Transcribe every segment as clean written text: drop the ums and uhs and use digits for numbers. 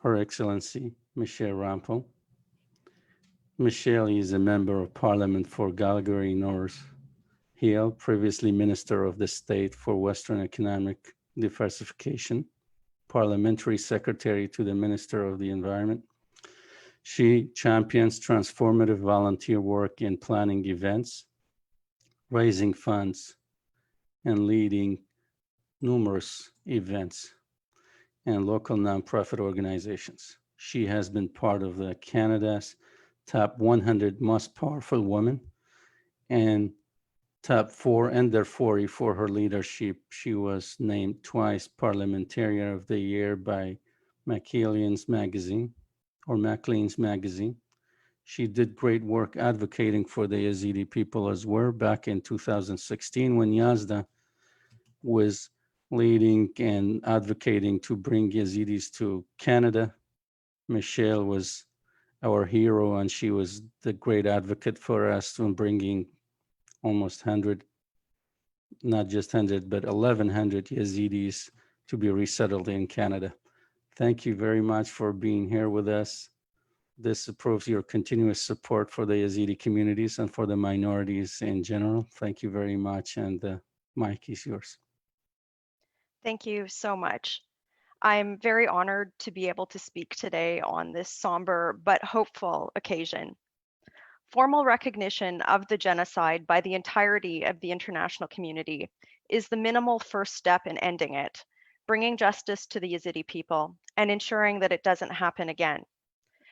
Her Excellency Michelle Rempel. Michelle is a member of Parliament for Calgary North Hill, previously Minister of the State for Western Economic Diversification, Parliamentary Secretary to the Minister of the Environment. She champions transformative volunteer work in planning events, raising funds, and leading numerous events and local nonprofit organizations. She has been part of the Canada's top 100 most powerful women and top 4 under 40 for her leadership. She was named twice Parliamentarian of the Year by Maclean's Magazine or Maclean's Magazine. She did great work advocating for the Yazidi people as well back in 2016 when Yazda was leading and advocating to bring Yazidis to Canada. Michelle was our hero, and she was the great advocate for us in bringing almost 100, not just 100, but 1,100 Yazidis to be resettled in Canada. Thank you very much for being here with us. This proves your continuous support for the Yazidi communities and for the minorities in general. Thank you very much, and the mic is yours. Thank you so much. I'm very honored to be able to speak today on this somber but hopeful occasion. Formal recognition of the genocide by the entirety of the international community is the minimal first step in ending it, bringing justice to the Yazidi people, and ensuring that it doesn't happen again.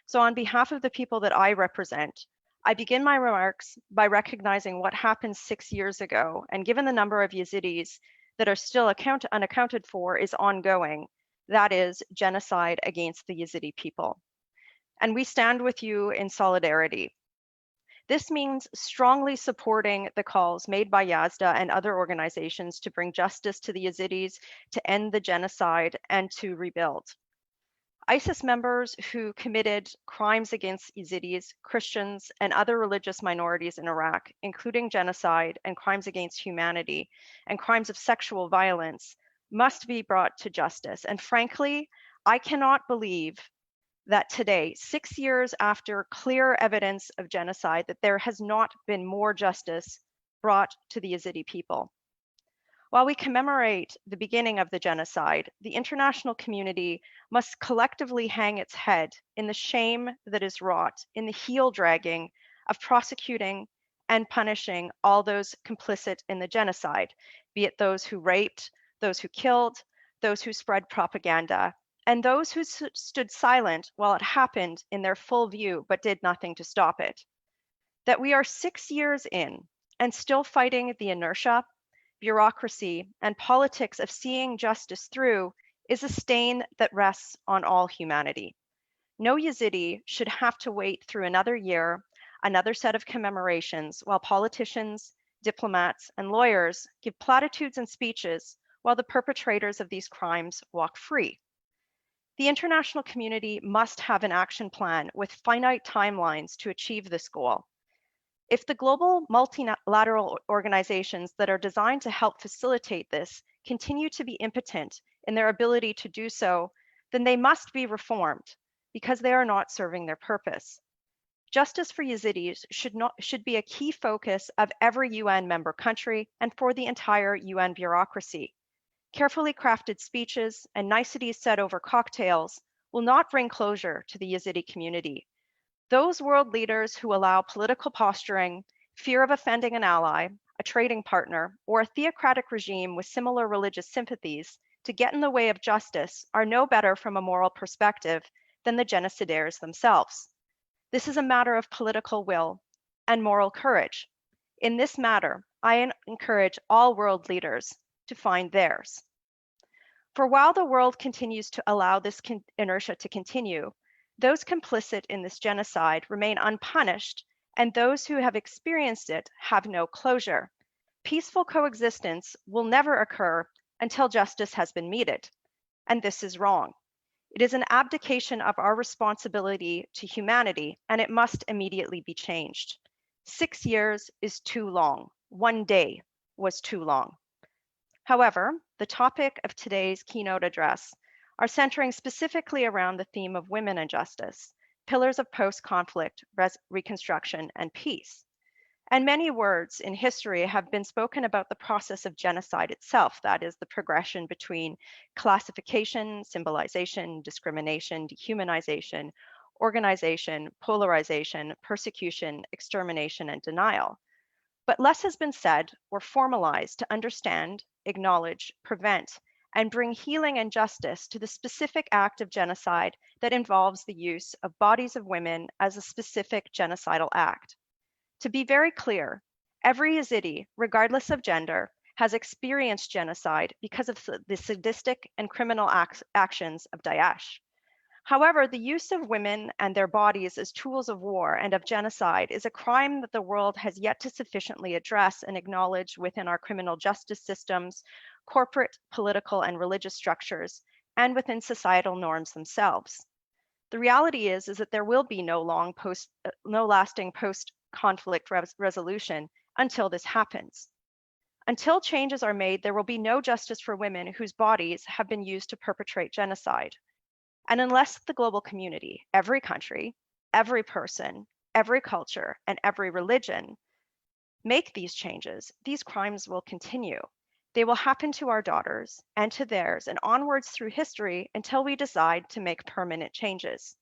So on behalf of the people that I represent, I begin my remarks by recognizing what happened 6 years ago, and given the number of Yazidis that are still unaccounted for is ongoing, that is genocide against the Yazidi people. And we stand with you in solidarity. This means strongly supporting the calls made by Yazda and other organizations to bring justice to the Yazidis, to end the genocide, and to rebuild. ISIS members who committed crimes against Yazidis, Christians, and other religious minorities in Iraq, including genocide and crimes against humanity and crimes of sexual violence, must be brought to justice. And frankly, I cannot believe that today, 6 years after clear evidence of genocide, that there has not been more justice brought to the Yazidi people. While we commemorate the beginning of the genocide, the international community must collectively hang its head in the shame that is wrought in the heel dragging of prosecuting and punishing all those complicit in the genocide, be it those who raped, those who killed, those who spread propaganda, and those who stood silent while it happened in their full view but did nothing to stop it. That we are 6 years in and still fighting the inertia, bureaucracy, and politics of seeing justice through is a stain that rests on all humanity. No Yazidi should have to wait through another year, another set of commemorations, while politicians, diplomats, and lawyers give platitudes and speeches while the perpetrators of these crimes walk free. The international community must have an action plan with finite timelines to achieve this goal. If the global multilateral organizations that are designed to help facilitate this continue to be impotent in their ability to do so, then they must be reformed because they are not serving their purpose. Justice for Yazidis should be a key focus of every UN member country and for the entire UN bureaucracy. Carefully crafted speeches and niceties said over cocktails will not bring closure to the Yazidi community. Those world leaders who allow political posturing, fear of offending an ally, a trading partner, or a theocratic regime with similar religious sympathies to get in the way of justice are no better from a moral perspective than the genocidaires themselves. This is a matter of political will and moral courage. In this matter, I encourage all world leaders to find theirs. For while the world continues to allow this inertia to continue, those complicit in this genocide remain unpunished, and those who have experienced it have no closure. Peaceful coexistence will never occur until justice has been meted, and this is wrong. It is an abdication of our responsibility to humanity, and it must immediately be changed. 6 years is too long. 1 day was too long. However, the topic of today's keynote address are centering specifically around the theme of women and justice, pillars of post-conflict reconstruction and peace. And many words in history have been spoken about the process of genocide itself, that is, the progression between classification, symbolization, discrimination, dehumanization, organization, polarization, persecution, extermination, and denial. But less has been said or formalized to understand, acknowledge, prevent, and bring healing and justice to the specific act of genocide that involves the use of bodies of women as a specific genocidal act. To be very clear, every Yazidi, regardless of gender, has experienced genocide because of the sadistic and criminal actions of Daesh. However, the use of women and their bodies as tools of war and of genocide is a crime that the world has yet to sufficiently address and acknowledge within our criminal justice systems, corporate, political, and religious structures, and within societal norms themselves. The reality is that there will be no lasting post-conflict resolution until this happens. Until changes are made, there will be no justice for women whose bodies have been used to perpetrate genocide. And unless the global community, every country, every person, every culture, and every religion make these changes, these crimes will continue. They will happen to our daughters and to theirs and onwards through history until we decide to make permanent changes.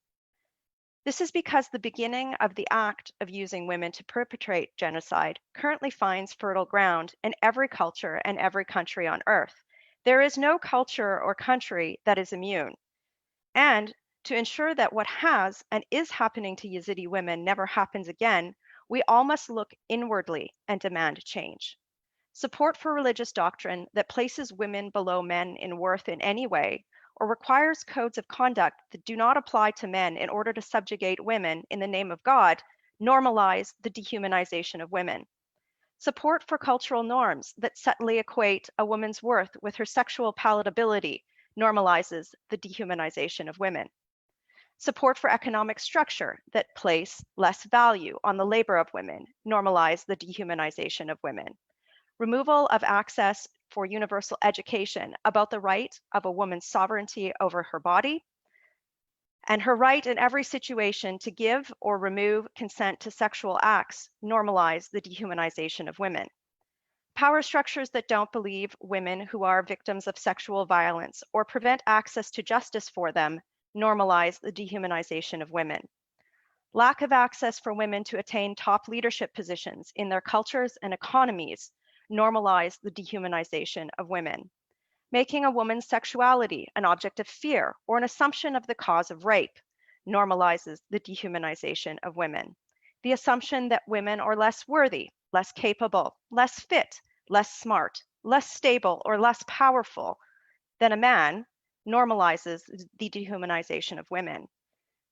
This is because the beginning of the act of using women to perpetrate genocide currently finds fertile ground in every culture and every country on earth. There is no culture or country that is immune. And to ensure that what has and is happening to Yazidi women never happens again, we all must look inwardly and demand change. Support for religious doctrine that places women below men in worth in any way, or requires codes of conduct that do not apply to men in order to subjugate women in the name of God, normalize the dehumanization of women. Support for cultural norms that subtly equate a woman's worth with her sexual palatability normalizes the dehumanization of women. Support for economic structure that place less value on the labor of women normalize the dehumanization of women. Removal of access for universal education about the right of a woman's sovereignty over her body and her right in every situation to give or remove consent to sexual acts normalize the dehumanization of women. Power structures that don't believe women who are victims of sexual violence or prevent access to justice for them normalize the dehumanization of women. Lack of access for women to attain top leadership positions in their cultures and economies normalize the dehumanization of women. Making a woman's sexuality an object of fear or an assumption of the cause of rape normalizes the dehumanization of women. The assumption that women are less worthy, less capable, less fit, less smart, less stable, or less powerful than a man normalizes the dehumanization of women.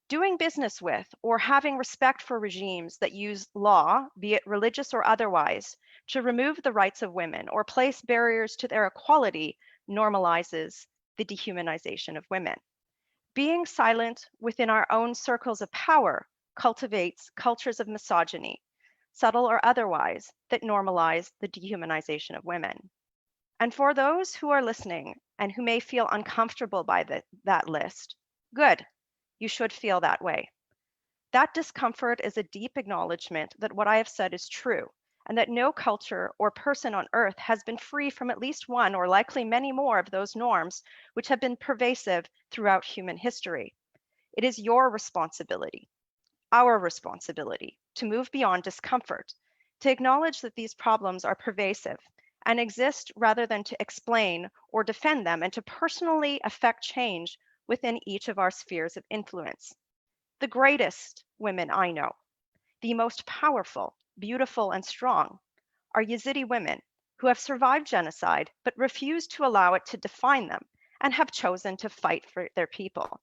Doing business with or having respect for regimes that use law, be it religious or otherwise, to remove the rights of women or place barriers to their equality normalizes the dehumanization of women. Being silent within our own circles of power cultivates cultures of misogyny, subtle or otherwise, that normalize the dehumanization of women. And for those who are listening and who may feel uncomfortable by that list, good, you should feel that way. That discomfort is a deep acknowledgement that what I have said is true, and that no culture or person on earth has been free from at least one or likely many more of those norms which have been pervasive throughout human history. It is your responsibility, our responsibility, to move beyond discomfort, to acknowledge that these problems are pervasive and exist rather than to explain or defend them, and to personally affect change within each of our spheres of influence. The greatest women I know, the most powerful, beautiful, and strong, are Yazidi women who have survived genocide but refused to allow it to define them and have chosen to fight for their people.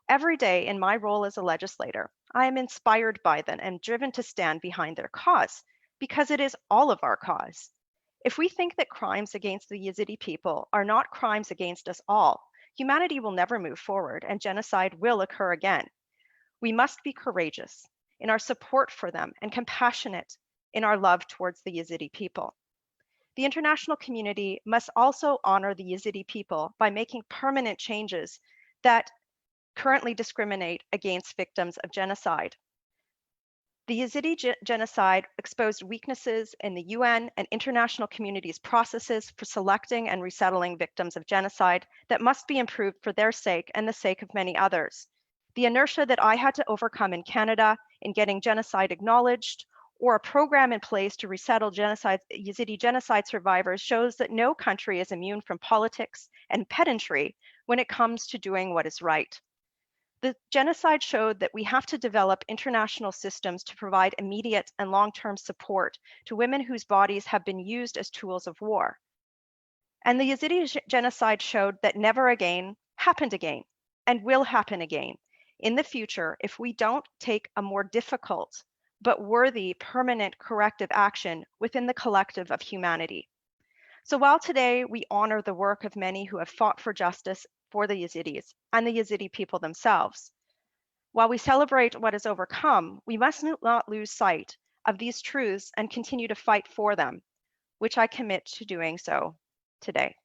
Every day in my role as a legislator, I am inspired by them and driven to stand behind their cause because it is all of our cause. If we think that crimes against the Yazidi people are not crimes against us all, humanity will never move forward and genocide will occur again. We must be courageous in our support for them and compassionate in our love towards the Yazidi people. The international community must also honor the Yazidi people by making permanent changes that currently discriminate against victims of genocide. The Yazidi genocide exposed weaknesses in the UN and international community's processes for selecting and resettling victims of genocide that must be improved for their sake and the sake of many others. The inertia that I had to overcome in Canada in getting genocide acknowledged or a program in place to resettle Yazidi genocide survivors shows that no country is immune from politics and pedantry when it comes to doing what is right. The genocide showed that we have to develop international systems to provide immediate and long-term support to women whose bodies have been used as tools of war. And the Yazidi genocide showed that never again happened again and will happen again in the future if we don't take a more difficult but worthy permanent corrective action within the collective of humanity. So while today we honor the work of many who have fought for justice for the Yazidis and the Yazidi people themselves, while we celebrate what is overcome, we must not lose sight of these truths and continue to fight for them, which I commit to doing so today.